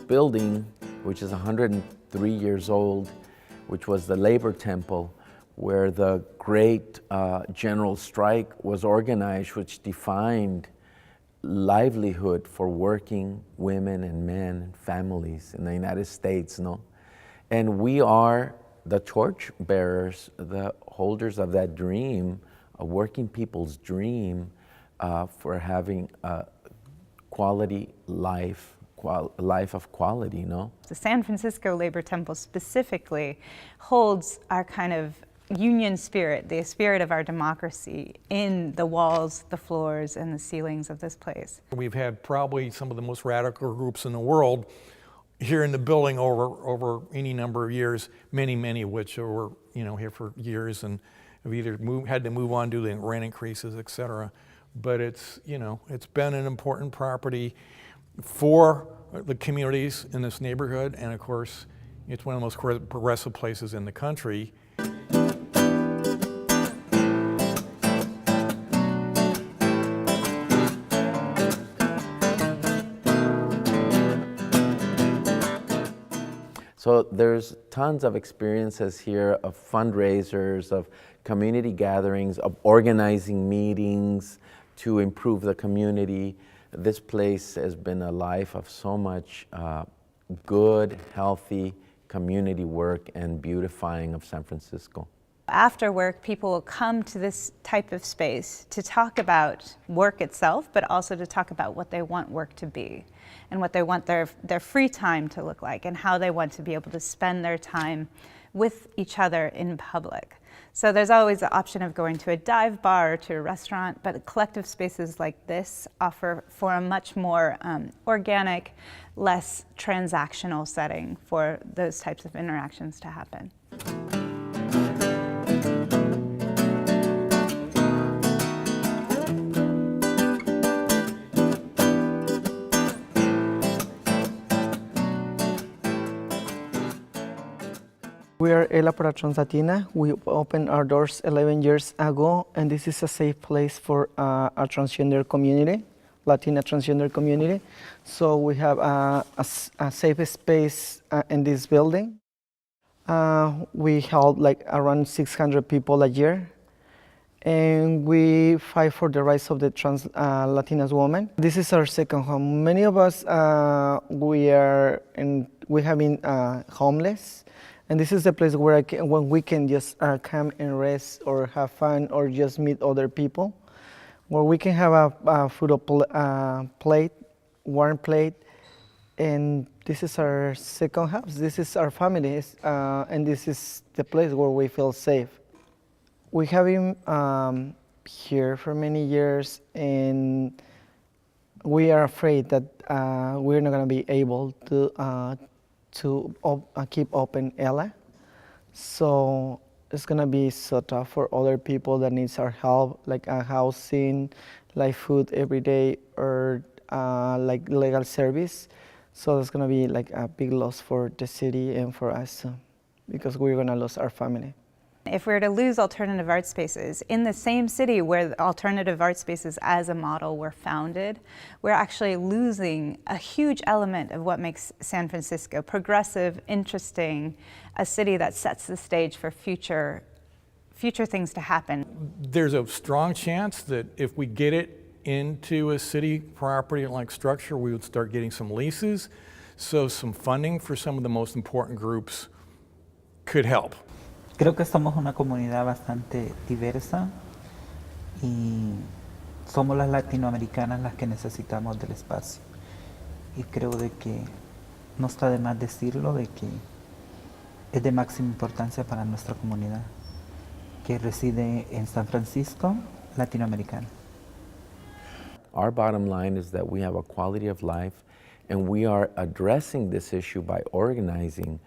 building, which is 103 years old, which was the Labor Temple, where the great general strike was organized, which defined livelihood for working women and men and families in the United States, no? And we are the torch bearers, the holders of that dream, a working people's dream for having a quality life, life of quality, no? The San Francisco Labor Temple specifically holds our kind of union spirit, the spirit of our democracy in the walls, the floors, and the ceilings of this place. We've had probably some of the most radical groups in the world here in the building over any number of years, many of which were here for years and have either had to move on due to rent increases, et cetera. But it's been an important property for the communities in this neighborhood, and of course, it's one of the most progressive places in the country. So there's tons of experiences here of fundraisers, of community gatherings, of organizing meetings to improve the community. This place has been a life of so much good, healthy community work and beautifying of San Francisco. After work, people will come to this type of space to talk about work itself, but also to talk about what they want work to be and what they want their free time to look like and how they want to be able to spend their time with each other in public. So there's always the option of going to a dive bar or to a restaurant, but collective spaces like this offer for a much more organic, less transactional setting for those types of interactions to happen. We are El Patrons Latina. We opened our doors 11 years ago, and this is a safe place for our transgender community, Latina transgender community. So we have a safe space in this building. We hold like around 600 people a year, and we fight for the rights of the trans Latinas women. This is our second home. Many of us we have been homeless. And this is the place where when we can just come and rest or have fun or just meet other people, where we can have a food plate, warm plate, and this is our second house. This is our family, and this is the place where we feel safe. We have been here for many years, and we are afraid that we're not going to be able to keep open Ella. So it's gonna be so tough for other people that needs our help, like housing, like food every day, or like legal service. So it's gonna be like a big loss for the city and for us, because we're gonna lose our family. If we were to lose alternative art spaces in the same city where alternative art spaces as a model were founded, we're actually losing a huge element of what makes San Francisco progressive, interesting, a city that sets the stage for future things to happen. There's a strong chance that if we get it into a city property-like structure, we would start getting some leases, so some funding for some of the most important groups could help. Creo que somos una comunidad bastante diversa y somos las latinoamericanas las que necesitamos del espacio. Y creo de que no está de más decirlo, de que es de máxima importancia para nuestra comunidad que reside en San Francisco, latinoamericana. Our bottom line is that we have a quality of life, and we are addressing this issue by organizing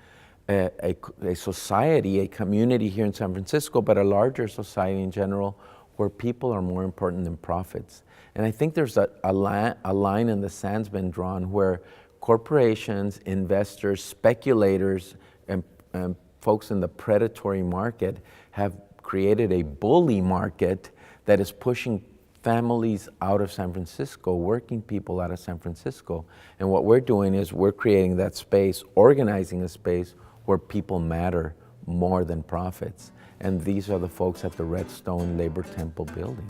a society, a community here in San Francisco, but a larger society in general, where people are more important than profits. And I think there's a line in the sand's been drawn where corporations, investors, speculators, and folks in the predatory market have created a bully market that is pushing families out of San Francisco, working people out of San Francisco. And what we're doing is we're creating that space, organizing a space where people matter more than profits. And these are the folks at the Redstone Labor Temple building.